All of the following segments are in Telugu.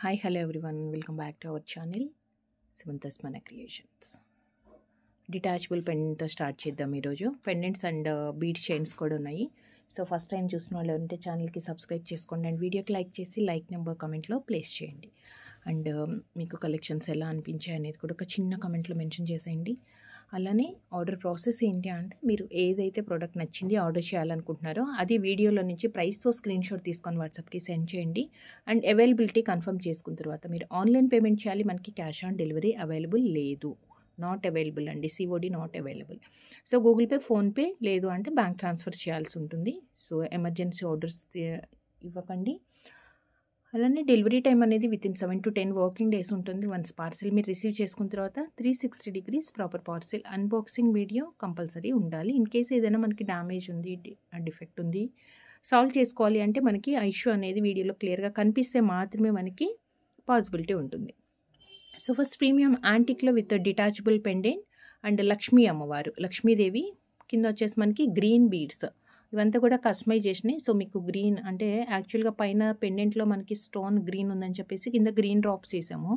Hi hello everyone, welcome back to our channel Sumanthas మన క్రియేషన్స్. డిటాచబుల్ పెండెంట్తో స్టార్ట్ చేద్దాం. ఈరోజు పెండెంట్స్ అండ్ బీడ్స్ చైన్స్ కూడా ఉన్నాయి. సో ఫస్ట్ టైం చూసిన వాళ్ళు ఉంటే ఛానల్కి సబ్స్క్రైబ్ చేసుకోండి అండ్ వీడియోకి లైక్ చేసి లైక్ నెంబర్ కమెంట్లో ప్లేస్ చేయండి. అండ్ మీకు కలెక్షన్స్ ఎలా అనిపించాయి అనేది కూడా ఒక చిన్న కమెంట్లో మెన్షన్ చేసేయండి. అలానే ఆర్డర్ ప్రాసెస్ ఏంటి అంటే, మీరు ఏదైతే ప్రోడక్ట్ నచ్చింది ఆర్డర్ చేయాలనుకుంటున్నారో అది వీడియోలో నుంచి ప్రైస్తో స్క్రీన్ షాట్ తీసుకొని వాట్సాప్కి సెండ్ చేయండి. అండ్ అవైలబిలిటీ కన్ఫర్మ్ చేసుకున్న తర్వాత మీరు ఆన్లైన్ పేమెంట్ చేయాలి. మనకి క్యాష్ ఆన్ డెలివరీ అవైలబుల్ లేదు, నాట్ అవైలబుల్ అండి, COD not available. So Google pay, PhonePe లేదు అంటే బ్యాంక్ ట్రాన్స్ఫర్ చేయాల్సి ఉంటుంది. సో ఎమర్జెన్సీ ఆర్డర్స్ ఇవ్వకండి. అలానే డెలివరీ టైం అనేది వితిన్ 7 to 10 వర్కింగ్ డేస్ ఉంటుంది. వన్స్ పార్సిల్ మీరు రిసీవ్ చేసుకున్న తర్వాత 360 degrees proper parcel unboxing video compulsory ఉండాలి. ఇన్ కేస్ ఏదైనా మనకి డ్యామేజ్ ఉంది, డిఫెక్ట్ ఉంది, సాల్వ్ చేసుకోవాలి అంటే మనకి ఆ ఇష్యూ అనేది వీడియోలో క్లియర్గా కనిపిస్తే మాత్రమే మనకి పాసిబిలిటీ ఉంటుంది. సో ఫస్ట్ ప్రీమియం యాంటిక్లో with detachable pendant and Lakshmi అమ్మవారు, లక్ష్మీదేవి కింద వచ్చేసి మనకి గ్రీన్ బీడ్స్, ఇవంతా కూడా కస్టమైజేషన్. సో మీకు గ్రీన్ అంటే యాక్చువల్గా పైన పెండెంట్లో మనకి స్టోన్ గ్రీన్ ఉందని చెప్పేసి కింద గ్రీన్ డ్రాప్స్ వేసాము.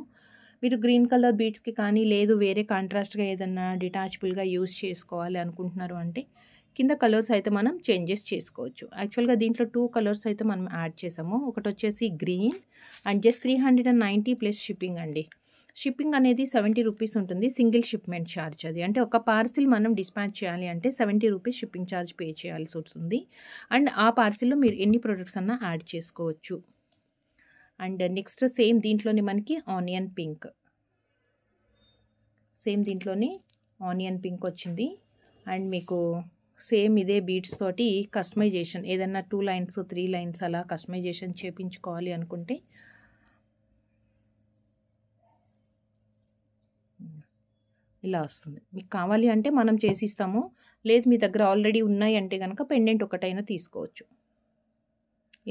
మీరు గ్రీన్ కలర్ బీడ్స్కి కానీ లేదు వేరే కాంట్రాస్ట్గా ఏదన్నా డిటాచబుల్గా యూస్ చేసుకోవాలి అనుకుంటున్నారు అంటే కింద కలర్స్ అయితే మనం చేంజెస్ చేసుకోవచ్చు. యాక్చువల్గా దీంట్లో 2 కలర్స్ అయితే మనం యాడ్ చేసాము. ఒకటి వచ్చేసి green and just 390 plus shipping అండి. షిప్పింగ్ అనేది 70 రూపీస్ ఉంటుంది, సింగిల్ షిప్మెంట్ ఛార్జ్. అది అంటే ఒక పార్సిల్ మనం డిస్పాచ్ చేయాలి అంటే 70 రూపీస్ షిప్పింగ్ ఛార్జ్ పే చేయాల్సి వస్తుంది. అండ్ ఆ పార్సిల్లో మీరు ఎన్ని ప్రొడక్ట్స్ అన్నా యాడ్ చేసుకోవచ్చు. అండ్ నెక్స్ట్ సేమ్ దీంట్లోనే మనకి ఆనియన్ పింక్, సేమ్ దీంట్లోనే ఆనియన్ పింక్ వచ్చింది. అండ్ మీకు సేమ్ ఇదే బీడ్స్ తోటి కస్టమైజేషన్ ఏదన్నా 2 lines 3 lines అలా కస్టమైజేషన్ చేయించుకోవాలి అనుకుంటే ఇలా వస్తుంది. మీకు కావాలి అంటే మనం చేసిస్తాము, లేదు మీ దగ్గర ఆల్రెడీ ఉన్నాయి అంటే కనుక పెండెంట్ ఒకటైనా తీసుకోవచ్చు.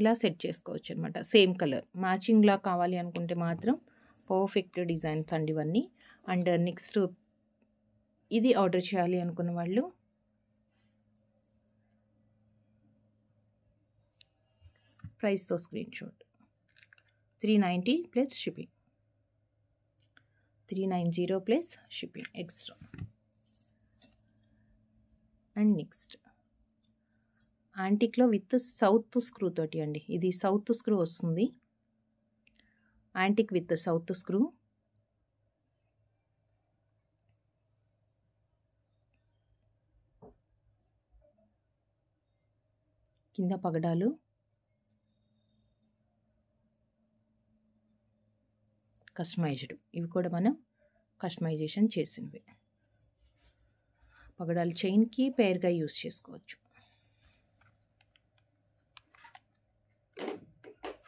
ఇలా సెట్ చేసుకోవచ్చు అనమాట. సేమ్ కలర్ మ్యాచింగ్లా కావాలి అనుకుంటే మాత్రం పర్ఫెక్ట్ డిజైన్స్ అండి ఇవన్నీ. అండ్ నెక్స్ట్ ఇది ఆర్డర్ చేయాలి అనుకున్న వాళ్ళు ప్రైస్తో screenshot 390 plus shipping, 390 plus shipping extra. And next యాంటిక్లో విత్ సౌత్ స్క్రూ తోటి అండి. ఇది సౌత్ స్క్రూ వస్తుంది, యాంటిక్ విత్ సౌత్ స్క్రూ. కింద పగడాలు, కస్టమైజ్డ్, ఇవి కూడా మనం కస్టమైజేషన్ చేసినవి. పగడాలు చైన్కి పేర్గా యూస్ చేసుకోవచ్చు.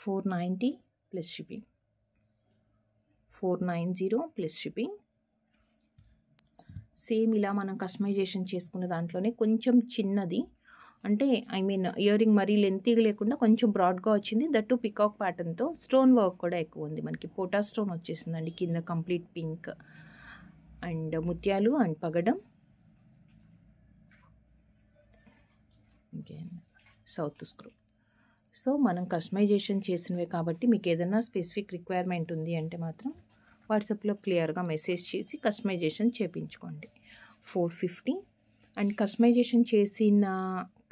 490 plus shipping, 490 plus shipping. Same ఇలా మనం కస్టమైజేషన్ చేసుకున్న దాంట్లోనే కొంచెం చిన్నది, అంటే ఇయర్ రింగ్ మరీ లెంతీగా లేకుండా కొంచెం బ్రాడ్గా వచ్చింది. దట్టు పికాక్ ప్యాటర్న్తో స్టోన్ వర్క్ కూడా ఎక్కువ ఉంది. మనకి పోటా స్టోన్ వచ్చేసిందండి కింద కంప్లీట్ పింక్ అండ్ ముత్యాలు అండ్ పగడం. South screw. సో మనం కస్టమైజేషన్ చేసినవే కాబట్టి మీకు ఏదైనా స్పెసిఫిక్ రిక్వైర్మెంట్ ఉంది అంటే మాత్రం వాట్సాప్లో క్లియర్గా మెసేజ్ చేసి కస్టమైజేషన్ చేయించుకోండి. 450. అండ్ కస్టమైజేషన్ చేసిన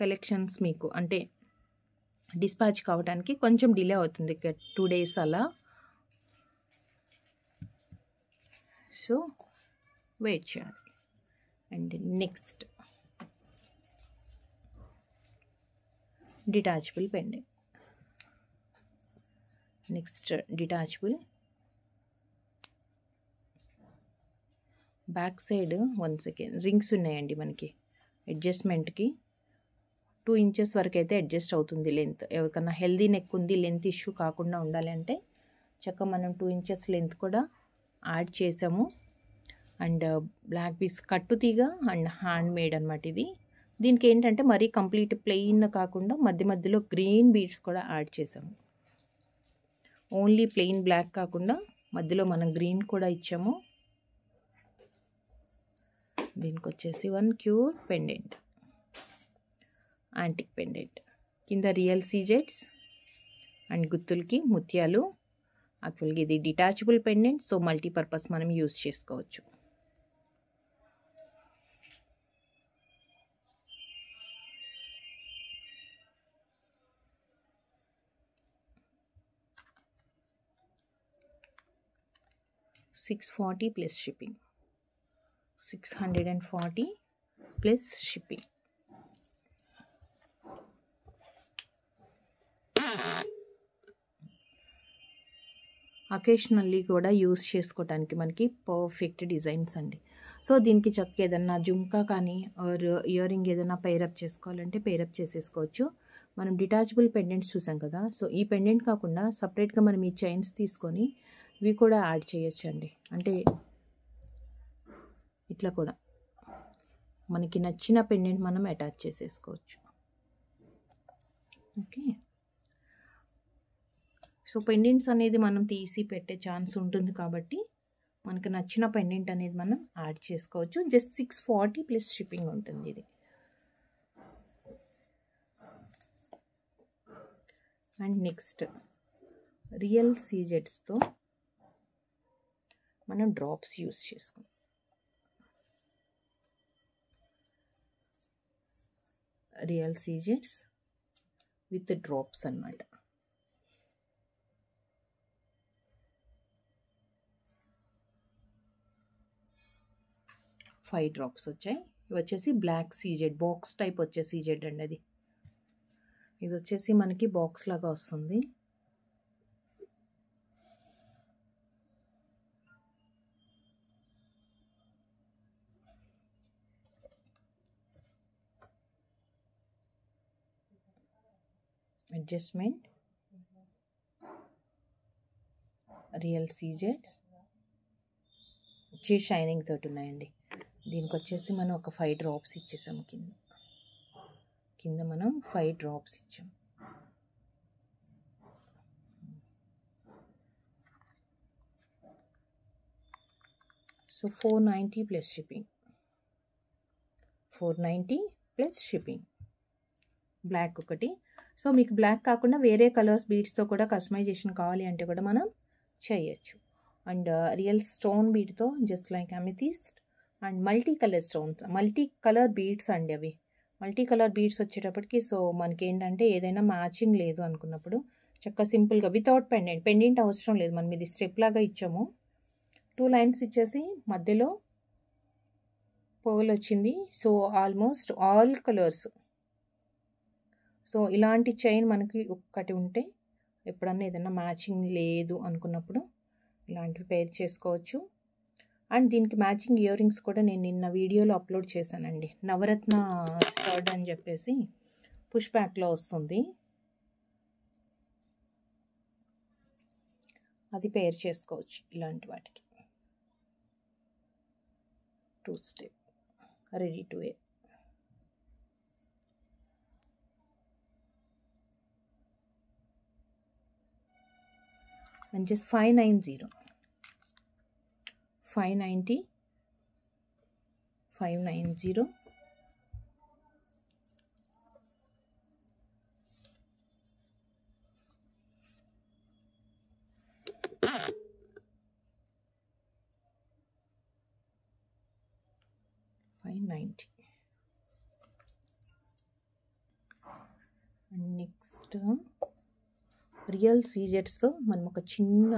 కలెక్షన్స్ మీకు అంటే డిస్పాచ్ కావడానికి కొంచెం డిలే అవుతుంది, 2 days అలా. సో వెయిట్ చేయాలి. And next detachable pendant. Next detachable back side 1 second rings ఉన్నాయండి మనకి. అడ్జస్ట్మెంట్కి 2 inches వరకు అయితే అడ్జస్ట్ అవుతుంది లెంత్. ఎవరికన్నా హెల్దీ నెక్ ఉంది, లెంత్ ఇష్యూ కాకుండా ఉండాలి అంటే చక్కగా మనం 2 inches లెంత్ కూడా యాడ్ చేసాము. అండ్ బ్లాక్ బీడ్స్ కట్టు తీగ అండ్ హ్యాండ్ మేడ్ అనమాట ఇది. దీనికి ఏంటంటే మరీ కంప్లీట్ ప్లెయిన్ కాకుండా మధ్య మధ్యలో గ్రీన్ బీడ్స్ కూడా యాడ్ చేసాము. ఓన్లీ ప్లెయిన్ బ్లాక్ కాకుండా మధ్యలో మనం గ్రీన్ కూడా ఇచ్చాము. దీనికి వచ్చేసి 1 క్యూట్ పెండెంట్, యాంటిక్ పెండెంట్. కింద రియల్ సీజెట్స్ అండ్ గుత్తులకి ముత్యాలు యాక్చువల్గా ఇది డిటాచబుల్ పెండెంట్, సో మల్టీపర్పస్ మనం యూస్ చేసుకోవచ్చు. $640 plus shipping. 640 plus shipping. Occasionally కూడా యూస్ చేసుకోవడానికి మనకి పర్ఫెక్ట్ డిజైన్స్ అండి. సో దీనికి చక్కగా ఏదన్నా జుంకా కానీ ఆర్ ఇయర్ రింగ్ ఏదైనా పేరప్ చేసుకోవాలంటే పేరప్ చేసేసుకోవచ్చు. మనం డిటాచబుల్ పెండెంట్స్ చూసాం కదా, సో ఈ పెండెంట్ కాకుండా సపరేట్గా మనం ఈ చైన్స్ తీసుకొని ఇవి కూడా యాడ్ చేయొచ్చండి. అంటే ఇట్లా కూడా మనకి నచ్చిన పెండెంట్ మనం అటాచ్ చేసేసుకోవచ్చు. ఓకే, సో పెండెంట్స్ అనేది మనం తీసి పెట్టే ఛాన్స్ ఉంటుంది కాబట్టి మనకు నచ్చిన పెండెంట్ అనేది మనం యాడ్ చేసుకోవచ్చు. జస్ట్ 640 ప్లస్ షిప్పింగ్ ఉంటుంది ఇది. అండ్ నెక్స్ట్ రియల్ సీజెట్స్తో మనం డ్రాప్స్ యూస్ చేసుకుంటాం. రియల్ సీజెట్స్ విత్ డ్రాప్స్ అన్నమాట. ఫైవ్ డ్రాప్స్ వచ్చాయి. ఇవి వచ్చేసి బ్లాక్ సీజెడ్ బాక్స్ టైప్ వచ్చే సీజెడ్ అండి. అది ఇది వచ్చేసి మనకి బాక్స్ లాగా వస్తుంది. అడ్జస్ట్మెంట్ రియల్ సీజెడ్స్ వచ్చి షైనింగ్ తోటి ఉన్నాయండి. దీనికి వచ్చేసి మనం ఒక 5 డ్రాప్స్ ఇచ్చేసాం. కింద మనం 5 డ్రాప్స్ ఇచ్చాం. So 490 plus shipping. 490 plus shipping. Black ఒకటి. సో మీకు బ్లాక్ కాకుండా వేరే కలర్స్ బీడ్స్తో కూడా కస్టమైజేషన్ కావాలి అంటే కూడా మనం చేయొచ్చు. అండ్ రియల్ స్టోన్ బీడ్తో just like amethyst and multi colour stones, multi colour beads అండి అవి. మల్టీ కలర్ బీడ్స్ వచ్చేటప్పటికి సో మనకి ఏంటంటే ఏదైనా మ్యాచింగ్ లేదు అనుకున్నప్పుడు చక్కగా సింపుల్గా వితౌట్ పెండెంట్ అవసరం లేదు. మనం ఇది స్టెప్ లాగా ఇచ్చాము. 2 లైన్స్ ఇచ్చేసి మధ్యలో పర్ల్ వచ్చింది. So almost all colours. So ఇలాంటి చైన్ మనకి ఒక్కటి ఉంటే ఎప్పుడన్నా ఏదైనా మ్యాచింగ్ లేదు అనుకున్నప్పుడు ఇలాంటివి పేర్ చేసుకోవచ్చు. అండ్ దీనికి మ్యాచింగ్ ఇయర్ రింగ్స్ కూడా నేను నిన్న వీడియోలో అప్లోడ్ చేశానండి. నవరత్న స్టడ్ అని చెప్పేసి పుష్ బ్యాక్లో వస్తుంది, అది పేర్ చేసుకోవచ్చు ఇలాంటి వాటికి. 2 step ready to wear. And just 590 590 590 590. And next real సీజెట్స్తో మనం ఒక చిన్న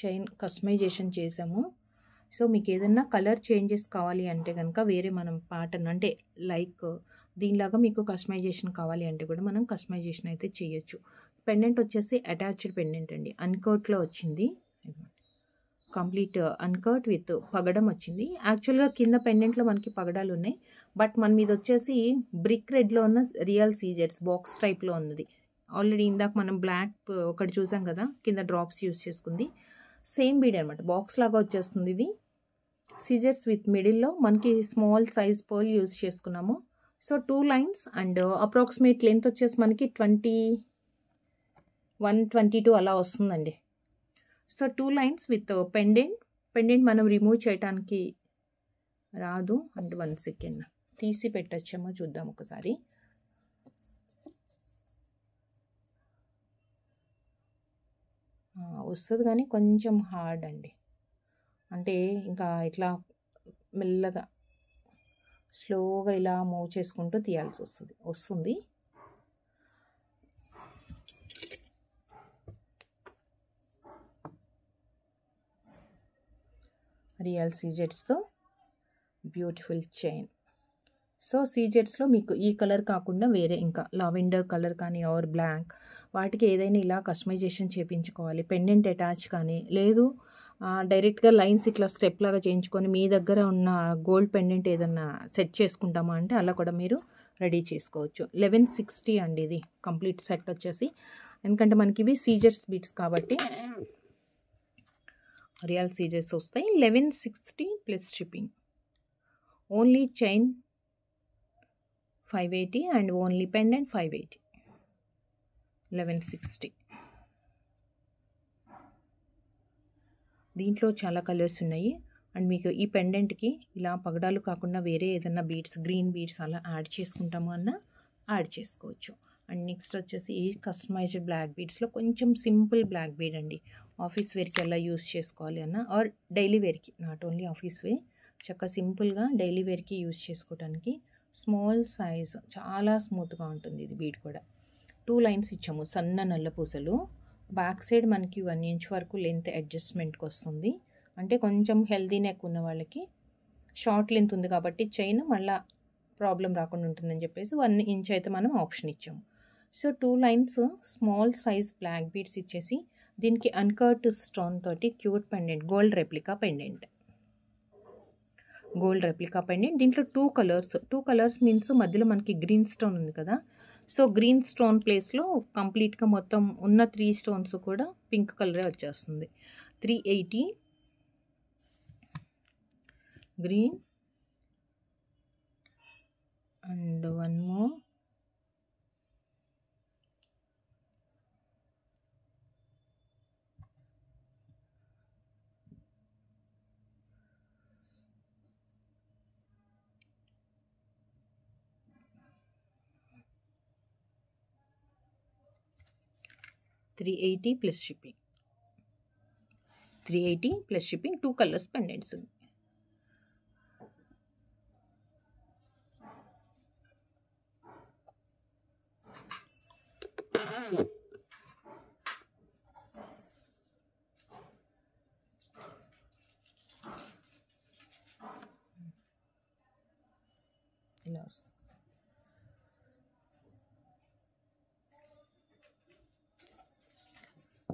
చైన్ కస్టమైజేషన్ చేసాము. సో మీకు ఏదైనా కలర్ చేంజెస్ కావాలి అంటే కనుక వేరే మనం ప్యాటర్న్ అంటే లైక్ దీనిలాగా మీకు కస్టమైజేషన్ కావాలి అంటే కూడా మనం కస్టమైజేషన్ అయితే చేయొచ్చు. పెండెంట్ వచ్చేసి అటాచ్డ్ పెండెంట్ అండి. అన్కర్ట్లో వచ్చింది, కంప్లీట్ అన్కర్ట్ విత్ పగడం వచ్చింది. యాక్చువల్గా కింద పెండెంట్లో మనకి పగడాలు ఉన్నాయి, బట్ మన మీద వచ్చేసి బ్రిక్ రెడ్లో ఉన్న రియల్ సీజెట్స్ బాక్స్ టైప్లో ఉన్నది. ఆల్రెడీ ఇందాక మనం బ్లాక్ ఒకటి చూసాం కదా, కింద డ్రాప్స్ యూస్ చేసుకుంది. సేమ్ బీడ్ అనమాట, బాక్స్ లాగా వచ్చేస్తుంది. ఇది సీజర్స్ విత్ మిడిల్లో మనకి స్మాల్ సైజ్ పర్ల్ యూస్ చేసుకున్నాము. So 2 lines and approximate length వచ్చేసి మనకి 21-22 అలా వస్తుందండి. సో 2 లైన్స్ విత్ పెండెంట్ మనం రిమూవ్ చేయడానికి రాదు. అండ్ 1 సెకండ్ తీసి పెట్టచ్చేమో చూద్దాం ఒకసారి. వస్తుంది కానీ కొంచెం హార్డ్ అండి. అంటే ఇంకా ఇట్లా మెల్లగా స్లోగా ఇలా మూవ్ చేసుకుంటూ తీయాల్సి వస్తుంది. రియల్ సీజెట్స్తో బ్యూటిఫుల్ చైన్. సో సీజెట్స్లో మీకు ఈ కలర్ కాకుండా వేరే ఇంకా లావెండర్ కలర్ కానీ ఆర్ బ్లాక్ వాటికి ఏదైనా ఇలా కస్టమైజేషన్ చేయించుకోవాలి. పెండెంట్ అటాచ్ కానీ లేదు డైరెక్ట్గా లైన్స్ ఇట్లా స్టెప్ లాగా చేయించుకొని మీ దగ్గర ఉన్న గోల్డ్ పెండెంట్ ఏదన్నా సెట్ చేసుకుంటామా అంటే అలా కూడా మీరు రెడీ చేసుకోవచ్చు. 1160 అండి ఇది కంప్లీట్ సెట్ వచ్చేసి. ఎందుకంటే మనకి ఇవి సీజెట్స్ బీట్స్ కాబట్టి రియల్ సీజెట్స్ వస్తాయి. 1160 plus shipping. Only chain 580 and only pendant 580. 1160. దీంట్లో చాలా కలర్స్ ఉన్నాయి. అండ్ మీకు ఈ పెండెంట్కి ఇలా పగడాలు కాకుండా వేరే ఏదైనా బీడ్స్ గ్రీన్ బీడ్స్ అలా యాడ్ చేసుకుంటాము అన్న యాడ్ చేసుకోవచ్చు. అండ్ నెక్స్ట్ వచ్చేసి ఈ కస్టమైజ్డ్ బ్లాక్ బీడ్స్లో కొంచెం సింపుల్ బ్లాక్ బీడ్ అండి. ఆఫీస్ వేర్కి ఎలా యూస్ చేసుకోవాలి అన్న ఆర్ డైలీ వేర్కి, నాట్ ఓన్లీ ఆఫీస్ వేర్, చక్కగా సింపుల్గా డైలీ వేర్కి యూస్ చేసుకోవడానికి స్మాల్ సైజ్ చాలా స్మూత్గా ఉంటుంది ఇది బీడ్ కూడా. 2 లైన్స్ ఇచ్చాము సన్న నల్ల పూసలు. బ్యాక్ సైడ్ మనకి 1 ఇంచ్ వరకు లెంత్ అడ్జస్ట్మెంట్కి వస్తుంది. అంటే కొంచెం హెల్దీ నెక్ ఉన్న వాళ్ళకి షార్ట్ లెంత్ ఉంది కాబట్టి చైన్ మళ్ళీ ప్రాబ్లం రాకుండా ఉంటుందని చెప్పేసి 1 ఇంచ్ అయితే మనం ఆప్షన్ ఇచ్చాము. So 2 lines small size black beads ఇచ్చేసి దీనికి అన్కట్ స్టోన్ తోటి cute pendant, gold replica pendant. దీంట్లో 2 కలర్స్ మీన్స్ మధ్యలో మనకి గ్రీన్ స్టోన్ ఉంది కదా. సో గ్రీన్ స్టోన్ ప్లేస్లో కంప్లీట్గా మొత్తం ఉన్న 3 స్టోన్స్ కూడా పింక్ కలరే వచ్చేస్తుంది. 380 green and 1 more $380 plus shipping. 380 plus shipping. 2 colors pendants. Yes.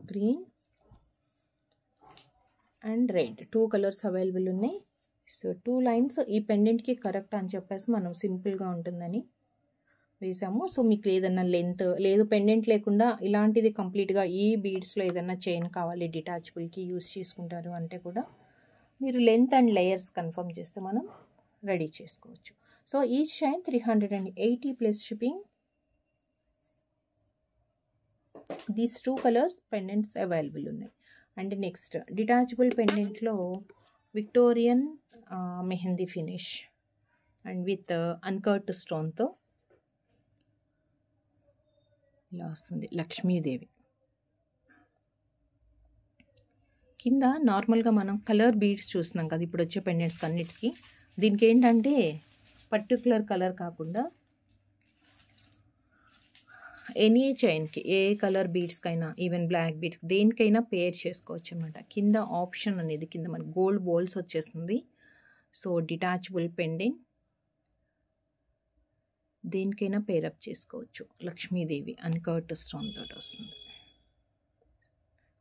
Green and red 2 colours available ఉన్నాయి. సో 2 లైన్స్ ఈ పెండెంట్కి కరెక్ట్ అని చెప్పేసి మనం సింపుల్గా ఉంటుందని వేసాము. సో మీకు ఏదన్నా లెంత్ లేదు పెండెంట్ లేకుండా ఇలాంటిది కంప్లీట్గా ఈ బీడ్స్లో ఏదన్నా చైన్ కావాలి డిటాచబుల్కి యూస్ చేసుకుంటారు అంటే కూడా మీరు లెంత్ అండ్ లేయర్స్ కన్ఫర్మ్ చేస్తే మనం రెడీ చేసుకోవచ్చు. సో ఈ chain 380 plus shipping. These 2 colours pendants available ఉన్నాయి. అండ్ నెక్స్ట్ డిటాచబుల్ పెండెంట్లో Victorian mehndi finish and with uncut స్టోన్తో ఇలా వస్తుంది. లక్ష్మీదేవి కింద నార్మల్గా మనం కలర్ బీడ్స్ చూస్తున్నాం కదా ఇప్పుడు వచ్చే పెండెంట్స్ అన్నిటికి. దీనికి ఏంటంటే పర్టికులర్ కలర్ కాకుండా ఎనీ చైన్కి ఏ కలర్ బీడ్స్కైనా ఈవెన్ బ్లాక్ బీడ్స్ దేనికైనా పేర్ చేసుకోవచ్చు అనమాట. కింద ఆప్షన్ అనేది కింద మనకి గోల్డ్ బోల్స్ వచ్చేస్తుంది. సో డిటాచబుల్ పెండెంట్ దేనికైనా పేరప్ చేసుకోవచ్చు. లక్ష్మీదేవి అన్కట్ స్టోన్ తోటి వస్తుంది.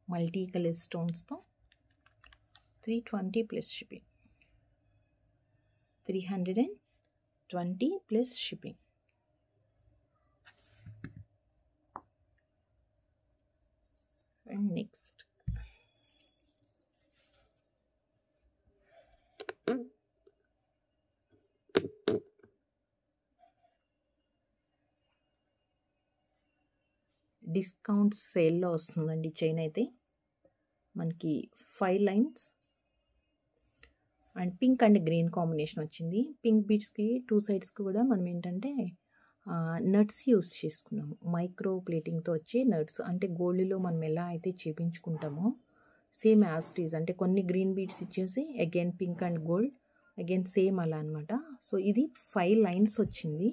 మల్టీ కలర్ స్టోన్స్తో 320 plus shipping. 320 plus shipping. And next discount సేల్లో వస్తుందండి చైన్ అయితే మనకి 5 lines and pink and green combination వచ్చింది. పింక్ బీడ్స్కి 2 సైడ్స్కి కూడా మనం ఏంటంటే నట్స్ యూస్ చేసుకున్నాము. మైక్రో ప్లేటింగ్తో వచ్చే నట్స్, అంటే గోల్డ్లో మనం ఎలా అయితే చేపించుకుంటామో సేమ్ యాజ్ ఇట్ ఈజ్, అంటే కొన్ని గ్రీన్ బీడ్స్ ఇచ్చేసి again pink and gold again same అలా అనమాట. సో ఇది 5 లైన్స్ వచ్చింది.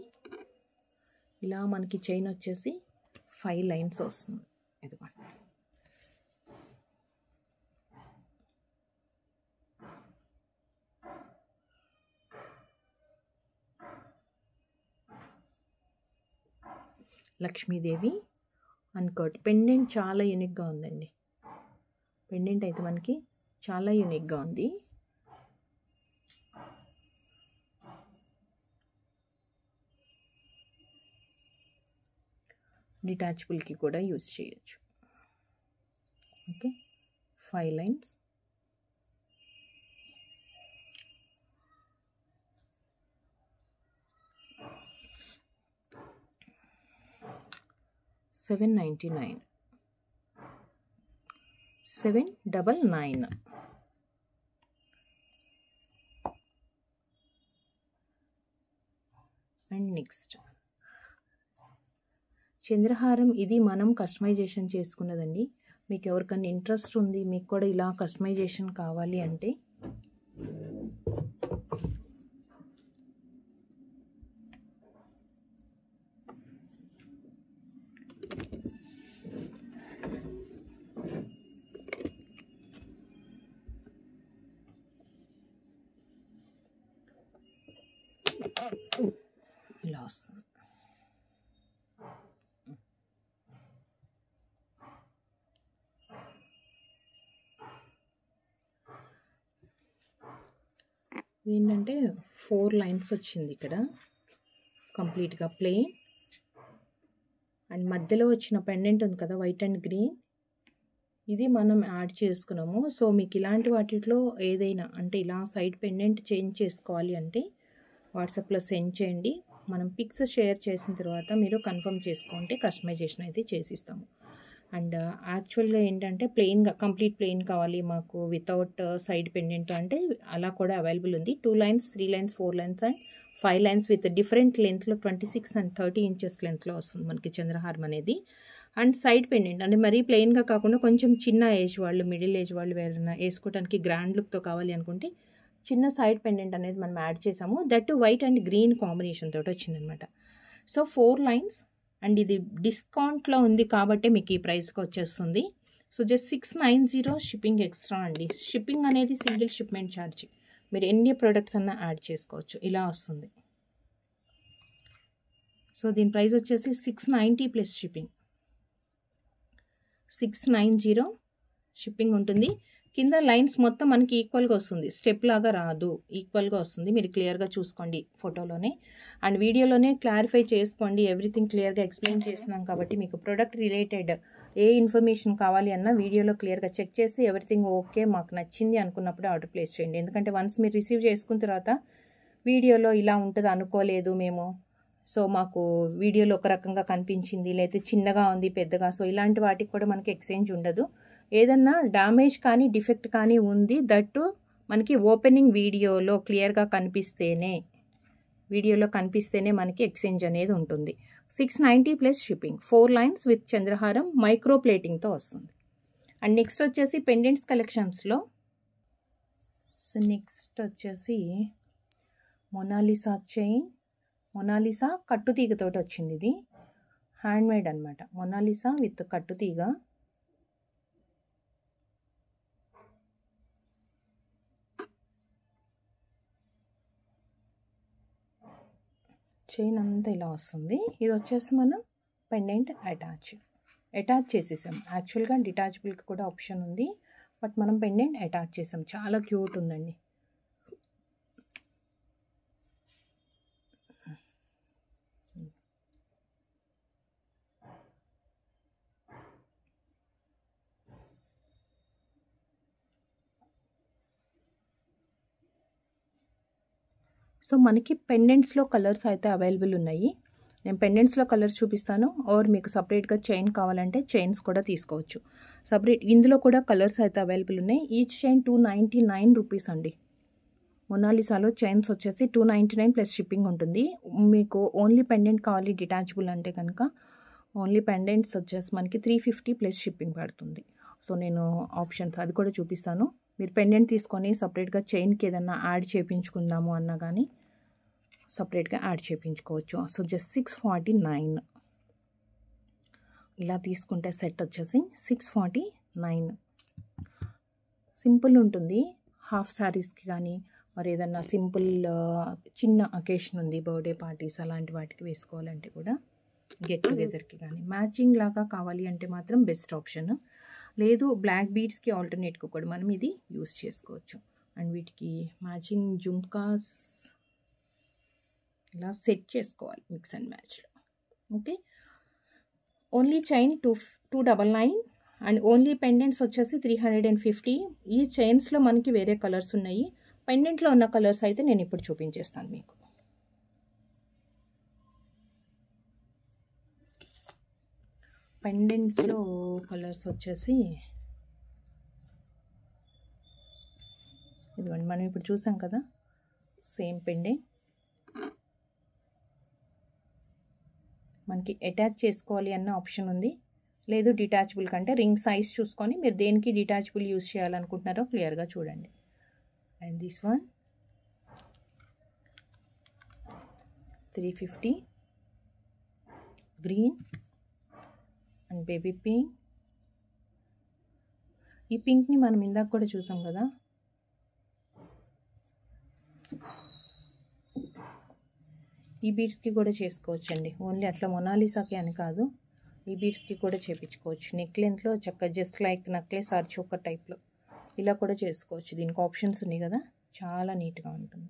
ఇలా మనకి చైన్ వచ్చేసి 5 లైన్స్ వస్తుంది. ఇదిగోండి. లక్ష్మీదేవి అన్కట్ పెండెంట్ చాలా యూనిక్గా ఉందండి. పెండెంట్ అయితే మనకి చాలా యూనిక్గా ఉంది. డిటాచబుల్కి కూడా యూజ్ చేయొచ్చు. Okay, 5 lines. $799. 799. అండ్ నెక్స్ట్ చంద్రహారం. ఇది మనం కస్టమైజేషన్ చేసుకున్నదండి. మీకు ఎవరికైనా ఇంట్రెస్ట్ ఉంది, మీకు కూడా ఇలా కస్టమైజేషన్ కావాలి అంటే ఇలా వస్తుంది. ఏంటంటే 4 లైన్స్ వచ్చింది ఇక్కడ కంప్లీట్గా ప్లెయిన్. అండ్ మధ్యలో వచ్చిన పెండెంట్ ఉంది కదా వైట్ అండ్ గ్రీన్, ఇది మనం యాడ్ చేసుకున్నాము. సో మీకు ఇలాంటి వాటిలో ఏదైనా అంటే ఇలా సైడ్ పెండెంట్ చేంజ్ చేసుకోవాలి అంటే వాట్సాప్లో సెండ్ చేయండి. మనం పిక్స్ షేర్ చేసిన తర్వాత మీరు కన్ఫర్మ్ చేసుకుంటే కస్టమైజేషన్ అయితే చేసిస్తాము. అండ్ యాక్చువల్గా ఏంటంటే ప్లెయిన్గా కంప్లీట్ ప్లెయిన్ కావాలి మాకు వితౌట్ సైడ్ పెండెంట్ అంటే అలా కూడా అవైలబుల్ ఉంది. 2 lines, 3 lines, 4 lines and 5 lines with different లెంత్లో 26 and 30 ఇంచెస్ లెంత్లో వస్తుంది మనకి చంద్రహారం అనేది. అండ్ సైడ్ పెండెంట్ అంటే మరీ ప్లెయిన్గా కాకుండా కొంచెం చిన్న ఏజ్ వాళ్ళు, మిడిల్ ఏజ్ వాళ్ళు ఎవరైనా వేసుకోవడానికి గ్రాండ్ లుక్తో కావాలి అనుకుంటే చిన్న సైడ్ పెండెంట్ అనేది మనం యాడ్ చేసాము. That white and green combination తోటి వచ్చిందనమాట. So 4 lines. అండ్ ఇది డిస్కౌంట్లో ఉంది కాబట్టి మీకు ఈ ప్రైస్కి వచ్చేస్తుంది. సో జస్ట్ 690 షిప్పింగ్ ఎక్స్ట్రా అండి. షిప్పింగ్ అనేది సింగిల్ షిప్మెంట్ ఛార్జ్, మీరు ఎన్ని ప్రోడక్ట్స్ అన్నా యాడ్ చేసుకోవచ్చు. ఇలా వస్తుంది. సో దీని ప్రైస్ వచ్చేసి 690 ప్లస్ షిప్పింగ్. 690 షిప్పింగ్ ఉంటుంది. కింద లైన్స్ మొత్తం మనకి ఈక్వల్గా వస్తుంది, స్టెప్ లాగా రాదు, ఈక్వల్గా వస్తుంది. మీరు క్లియర్గా చూసుకోండి ఫోటోలోనే అండ్ వీడియోలోనే క్లారిఫై చేసుకోండి. ఎవ్రీథింగ్ క్లియర్గా ఎక్స్ప్లెయిన్ చేస్తున్నాం కాబట్టి మీకు ప్రొడక్ట్ రిలేటెడ్ ఏ ఇన్ఫర్మేషన్ కావాలి అన్నా వీడియోలో క్లియర్గా చెక్ చేసి ఎవ్రీథింగ్ ఓకే మాకు నచ్చింది అనుకున్నప్పుడే ఆర్డర్ ప్లేస్ చేయండి. ఎందుకంటే వన్స్ మీరు రిసీవ్ చేసుకున్న తర్వాత వీడియోలో ఇలా ఉంటుంది అనుకోలేదు మేము, సో మాకు వీడియోలో ఒక రకంగా కనిపించింది, లేకపోతే చిన్నగా ఉంది పెద్దగా, సో ఇలాంటి వాటికి కూడా మనకి ఎక్స్చేంజ్ ఉండదు. ఏదన్నా డ్యామేజ్ కానీ డిఫెక్ట్ కానీ ఉంది దట్టు మనకి ఓపెనింగ్ వీడియోలో క్లియర్గా కనిపిస్తేనే మనకి ఎక్స్చేంజ్ అనేది ఉంటుంది. 690 ప్లస్ షిప్పింగ్. 4 లైన్స్ విత్ చంద్రహారం మైక్రో ప్లేటింగ్తో వస్తుంది. అండ్ నెక్స్ట్ వచ్చేసి పెండెంట్స్ కలెక్షన్స్లో సో నెక్స్ట్ వచ్చేసి మొనాలిసా చైన్. మొనాలిసా కట్టుతీగతోటి వచ్చింది. ఇది హ్యాండ్మేడ్ అనమాట. Mona Lisa with కట్టుతీగ. చైన్ అంతా ఇలా వస్తుంది. ఇది వచ్చేసి మనం పెండెంట్ అటాచ్ చేసేసాం. యాక్చువల్గా డిటాచబుల్కి కూడా ఆప్షన్ ఉంది, బట్ మనం పెండెంట్ అటాచ్ చేసాం. చాలా క్యూట్ ఉందండి. సో మనకి పెండెంట్స్లో కలర్స్ అయితే అవైలబుల్ ఉన్నాయి. నేను పెండెంట్స్లో కలర్స్ చూపిస్తాను. ఆర్ మీకు సపరేట్గా చైన్ కావాలంటే చైన్స్ కూడా తీసుకోవచ్చు. ఇందులో కూడా కలర్స్ అయితే అవైలబుల్ ఉన్నాయి. ఈచ్ చైన్ 299 రూపీస్ అండి. మొనాలిసాలో చైన్స్ వచ్చేసి 299 ప్లస్ షిప్పింగ్ ఉంటుంది. మీకు ఓన్లీ పెండెంట్ కావాలి డిటాచబుల్ అంటే కనుక ఓన్లీ పెండెంట్స్ వచ్చేసి మనకి 350 ప్లస్ షిప్పింగ్ పడుతుంది. సో నేను ఆప్షన్స్ అది కూడా చూపిస్తాను. మీరు పెండెంట్ తీసుకొని సపరేట్గా చైన్కి ఏదన్నా యాడ్ చేయించుకుందాము అన్నా కానీ సపరేట్గా యాడ్ చేయించుకోవచ్చు. సో జస్ట్ 649 ఇలా తీసుకుంటే సెట్ వచ్చేసి 649. సింపుల్ ఉంటుంది. హాఫ్ శారీస్కి కానీ మరి ఏదన్నా సింపుల్ చిన్న అకేషన్ ఉంది, బర్త్డే పార్టీస్ అలాంటి వాటికి వేసుకోవాలంటే కూడా గెట్ టుగెదర్కి కానీ మ్యాచింగ్ లాగా కావాలి అంటే మాత్రం బెస్ట్ ఆప్షన్. లేదు బ్లాక్ బీడ్స్కి ఆల్టర్నేట్గా కూడా మనం ఇది యూస్ చేసుకోవచ్చు. అండ్ వీటికి మ్యాచింగ్ జుమ్కాస్ ఇలా సెట్ చేసుకోవాలి మిక్స్ అండ్ మ్యాచ్లో. Okay, only chain 299 and only pendants వచ్చేసి 350. ఈ చైన్స్లో మనకి వేరే కలర్స్ ఉన్నాయి. పెండెంట్లో ఉన్న కలర్స్ అయితే నేను ఇప్పుడు చూపించేస్తాను మీకు. పెండెంట్స్లో కలర్స్ వచ్చేసి ఇదిగోండి, మనం ఇప్పుడు చూసాం కదా సేమ్ పెండెంట్. మనకి అటాచ్ చేసుకోవాలి అన్న ఆప్షన్ ఉంది. లేదు డిటాచబుల్ కంటే రింగ్ సైజ్ చూసుకొని మీరు దేనికి డిటాచబుల్ యూస్ చేయాలనుకుంటున్నారో క్లియర్గా చూడండి. And this one 350 green and baby pink. ఈ పింక్ని మనం ఇందాక కూడా చూసాం కదా. ఈ బీడ్స్కి కూడా చేసుకోవచ్చండి. ఓన్లీ అట్లా మొనాలిసాకి అని కాదు, ఈ బీడ్స్కి కూడా చేయించుకోవచ్చు. నెక్ లెంత్లో చక్కగా just like necklace or choker టైప్లో ఇలా కూడా చేసుకోవచ్చు. దీనికి ఆప్షన్స్ ఉన్నాయి కదా, చాలా నీట్గా ఉంటుంది.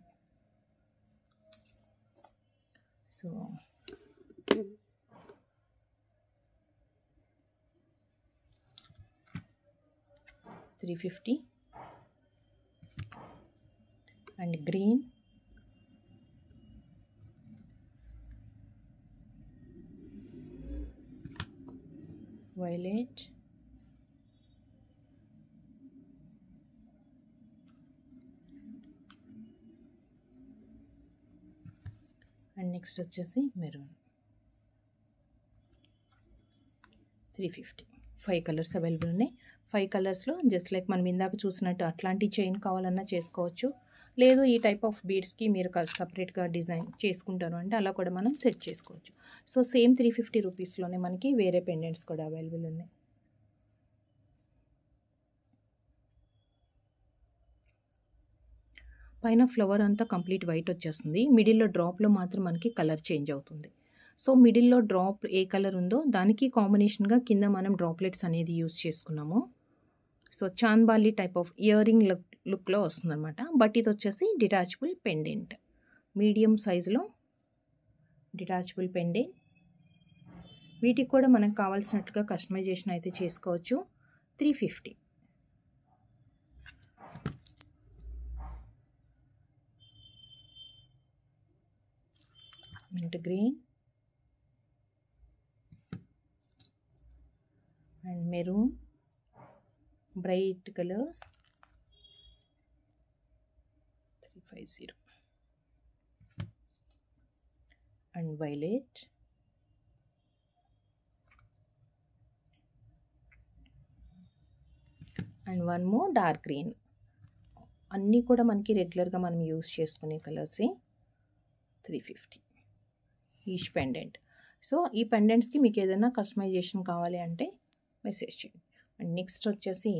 So 350 and green, violet, and next వచ్చేసి మెరూన్. 350. 5 కలర్స్ అవైలబుల్ ఉన్నాయి. 5 కలర్స్లో జస్ట్ లైక్ మనం ఇందాక చూసినట్టు అట్లాంటి చైన్ కావాలన్నా చేసుకోవచ్చు. లేదు ఈ టైప్ ఆఫ్ బీడ్స్కి మీరు సపరేట్గా డిజైన్ చేసుకుంటారు అంటే అలా కూడా మనం సెట్ చేసుకోవచ్చు. సో సేమ్ 350 రూపీస్లోనే మనకి వేరే పెండెంట్స్ కూడా అవైలబుల్ ఉన్నాయి. పైన ఫ్లవర్ అంతా కంప్లీట్ వైట్ వచ్చేస్తుంది. మిడిల్లో డ్రాప్లో మాత్రం మనకి కలర్ చేంజ్ అవుతుంది. సో మిడిల్లో డ్రాప్ ఏ కలర్ ఉందో దానికి కాంబినేషన్గా కింద మనం డ్రాప్లెట్స్ అనేది యూస్ చేసుకున్నాము. So chandbali type of ear ring లుక్లో వస్తుందన్నమాట. బట్ ఇది వచ్చేసి డిటాచబుల్ పెండెంట్, మీడియం సైజులో డిటాచబుల్ పెండెంట్. వీటికి కూడా మనకు కావాల్సినట్టుగా కస్టమైజేషన్ అయితే చేసుకోవచ్చు. 350. mint green and maroon, bright colors. 350 and violet and one more dark green. అన్నీ కూడా మనకి రెగ్యులర్గా మనం యూస్ చేసుకునే కలర్సే. 350 ఈచ్ పెండెంట్. సో ఈ పెండెంట్స్కి మీకు ఏదైనా కస్టమైజేషన్ కావాలి అంటే మెసేజ్ చేయండి. అండ్ నెక్స్ట్ వచ్చేసి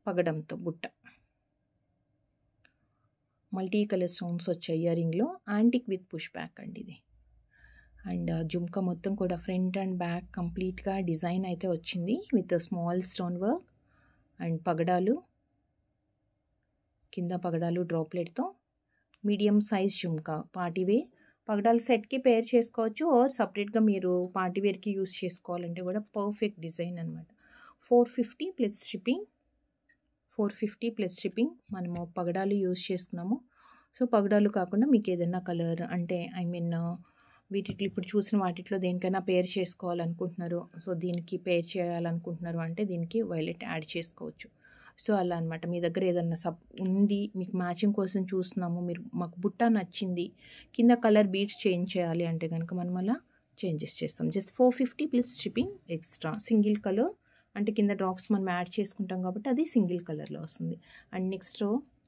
పగడంతో బుట్ట, మల్టీ కలర్ స్టోన్స్ వచ్చాయి ఇయర్ రింగ్లో, యాంటిక్ విత్ పుష్ బ్యాక్ అండి ఇది. అండ్ జుమ్కా మొత్తం కూడా ఫ్రంట్ అండ్ బ్యాక్ కంప్లీట్గా డిజైన్ అయితే వచ్చింది with small stone work and పగడాలు, కింద పగడాలు డ్రాప్లెట్తో. Medium size jhumka partywear. పగడాలు సెట్కి పేర్ చేసుకోవచ్చు ఆర్ సపరేట్గా మీరు పార్టీవేర్కి యూస్ చేసుకోవాలంటే కూడా పర్ఫెక్ట్ డిజైన్ అనమాట. 450 ప్లస్ షిప్పింగ్. 450 plus shipping. మనము పగడాలు యూస్ చేసుకున్నాము. సో పగడాలు కాకుండా మీకు ఏదైనా కలర్ అంటే వీటికి ఇప్పుడు చూసిన వాటిలో దేనికైనా పేర్ చేసుకోవాలనుకుంటున్నారు, సో దీనికి పేర్ చేయాలనుకుంటున్నారు అంటే దీనికి వైలెట్ యాడ్ చేసుకోవచ్చు. సో అలా అనమాట. మీ దగ్గర ఏదన్నా ఉంది, మీకు మ్యాచింగ్ కోసం చూస్తున్నాము, మీరు మాకు బుట్ట నచ్చింది, కింద కలర్ బీడ్స్ చేంజ్ చేయాలి అంటే కనుక మనం అలా చేంజెస్ చేస్తాం. Just 450 plus shipping extra. Single colour అంటే కింద డ్రాప్స్ మనం యాడ్ చేసుకుంటాం కాబట్టి అది సింగిల్ కలర్లో వస్తుంది. అండ్ నెక్స్ట్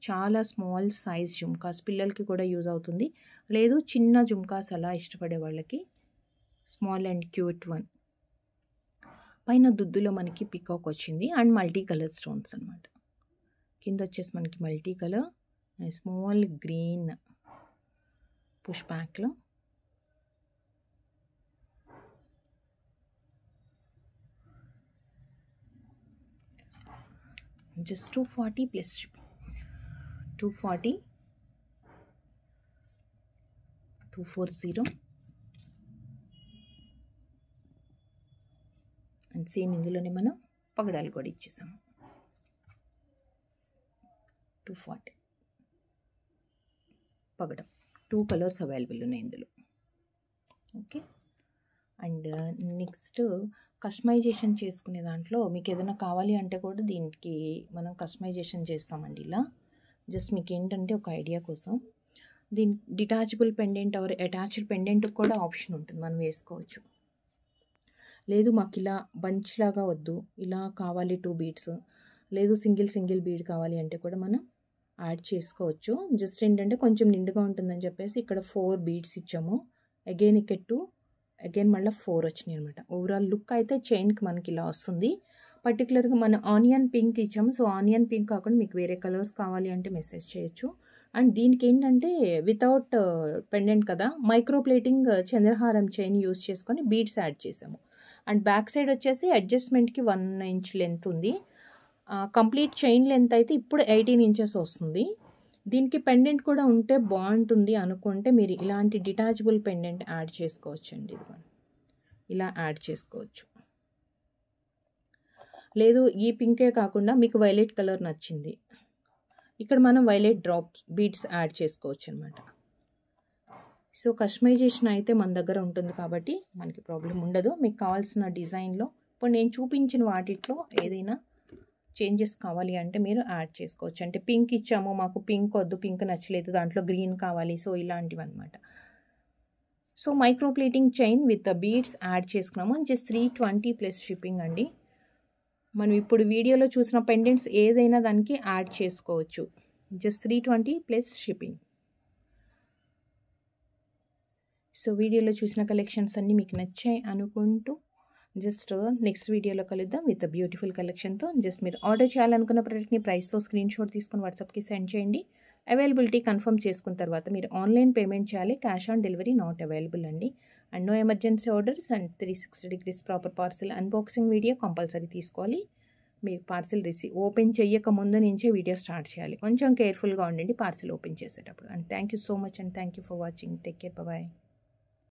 చాలా స్మాల్ సైజ్ జుమ్కాస్, పిల్లలకి కూడా యూజ్ అవుతుంది. లేదు చిన్న జుమ్కాస్ అలా ఇష్టపడే వాళ్ళకి స్మాల్ అండ్ క్యూట్ వన్. పైన దుద్దులో మనకి పికాక్ వచ్చింది అండ్ మల్టీ కలర్ స్టోన్స్ అనమాట. కింద వచ్చేసి మనకి multi colour and small green push బ్యాక్లో. Just 240 plus shipping. 240, 240 and same ఇందులోనే మనం పగడాలు కూడా ఇచ్చేసాము. 240 పగడం. 2 కలర్స్ అవైలబుల్ ఉన్నాయి ఇందులో. ఓకే. అండ్ నెక్స్ట్ కస్టమైజేషన్ చేసుకునే దాంట్లో మీకు ఏదైనా కావాలి అంటే కూడా దీనికి మనం కస్టమైజేషన్ చేస్తామండి. ఇలా జస్ట్ మీకు ఏంటంటే ఒక ఐడియా కోసం, దీని డిటాచబుల్ పెండెంట్ ఆర్ అటాచ్డ్ పెండెంట్కి కూడా ఆప్షన్ ఉంటుంది, మనం వేసుకోవచ్చు. లేదు మాకు ఇలా బంచ్ లాగా వద్దు, ఇలా కావాలి 2 బీడ్స్, లేదు సింగిల్ బీడ్ కావాలి అంటే కూడా మనం యాడ్ చేసుకోవచ్చు. జస్ట్ ఏంటంటే కొంచెం నిండుగా ఉంటుందని చెప్పేసి ఇక్కడ 4 బీడ్స్ ఇచ్చాము. అగైన్ ఇక్కడ 2, అగైన్ మళ్ళీ 4 వచ్చినాయి అనమాట. ఓవరాల్ లుక్ అయితే చైన్కి మనకి ఇలా వస్తుంది. పర్టికులర్గా మనం ఆనియన్ పింక్ ఇచ్చాము. సో ఆనియన్ పింక్ కాకుండా మీకు వేరే కలర్స్ కావాలి అంటే మెసేజ్ చేయొచ్చు. అండ్ దీనికి ఏంటంటే వితౌట్ పెండెంట్ కదా, మైక్రో ప్లేటింగ్ చంద్రహారం చైన్ యూస్ చేసుకొని బీడ్స్ యాడ్ చేసాము. అండ్ బ్యాక్ సైడ్ వచ్చేసి అడ్జస్ట్మెంట్కి 1 ఇంచ్ లెంత్ ఉంది. కంప్లీట్ చైన్ లెంత్ అయితే ఇప్పుడు 18 ఇంచెస్ వస్తుంది. దీనికి పెండెంట్ కూడా ఉంటే బాగుంటుంది అనుకుంటే మీరు ఇలాంటి డిటాచబుల్ పెండెంట్ యాడ్ చేసుకోవచ్చు అండి. ఇలా యాడ్ చేసుకోవచ్చు. లేదు ఈ పింకే కాకుండా మీకు వైలెట్ కలర్ నచ్చింది, ఇక్కడ మనం వైలెట్ డ్రాప్స్ బీడ్స్ యాడ్ చేసుకోవచ్చు అనమాట. సో కస్టమైజేషన్ అయితే మన దగ్గర ఉంటుంది కాబట్టి మనకి ప్రాబ్లం ఉండదు. మీకు కావాల్సిన డిజైన్లో ఇప్పుడు నేను చూపించిన వాటిలో ఏదైనా చేంజెస్ కావాలి అంటే మీరు యాడ్ చేసుకోవచ్చు. అంటే పింక్ ఇచ్చాము, మాకు పింక్ వద్దు, పింక్ నచ్చలేదు, దాంట్లో గ్రీన్ కావాలి, సో ఇలాంటివి అనమాట. So micro plating chain with beads add చేసుకున్నాము. జస్ట్ 320 ప్లస్ షిప్పింగ్ అండి. మనం ఇప్పుడు వీడియోలో చూసిన పెండెంట్స్ ఏదైనా దానికి యాడ్ చేసుకోవచ్చు. Just 320 plus shipping. సో వీడియోలో చూసిన కలెక్షన్స్ అన్నీ మీకు నచ్చాయి అనుకుంటూ జస్ట్ నెక్స్ట్ వీడియోలో కలుద్దాం విత్ బ్యూటిఫుల్ కలెక్షన్తో. జస్ట్ మీరు ఆర్డర్ చేయాలనుకున్న ప్రోడక్ట్ని ప్రైస్తో స్క్రీన్ షాట్ తీసుకొని వాట్సాప్కి సెండ్ చేయండి. అవైలబిలిటీ కన్ఫర్మ్ చేసుకున్న తర్వాత మీరు ఆన్లైన్ పేమెంట్ చేయాలి. Cash on delivery not available అండి. And no emergency orders and 360 degrees proper parcel unboxing video compulsory తీసుకోవాలి. మీరు పార్సిల్ ఓపెన్ చేయక ముందు నుంచే వీడియో స్టార్ట్ చేయాలి. కొంచెం కేర్ఫుల్గా ఉండండి పార్సిల్ ఓపెన్ చేసేటప్పుడు. And thank you so much and thank you for watching. Take care. Bye.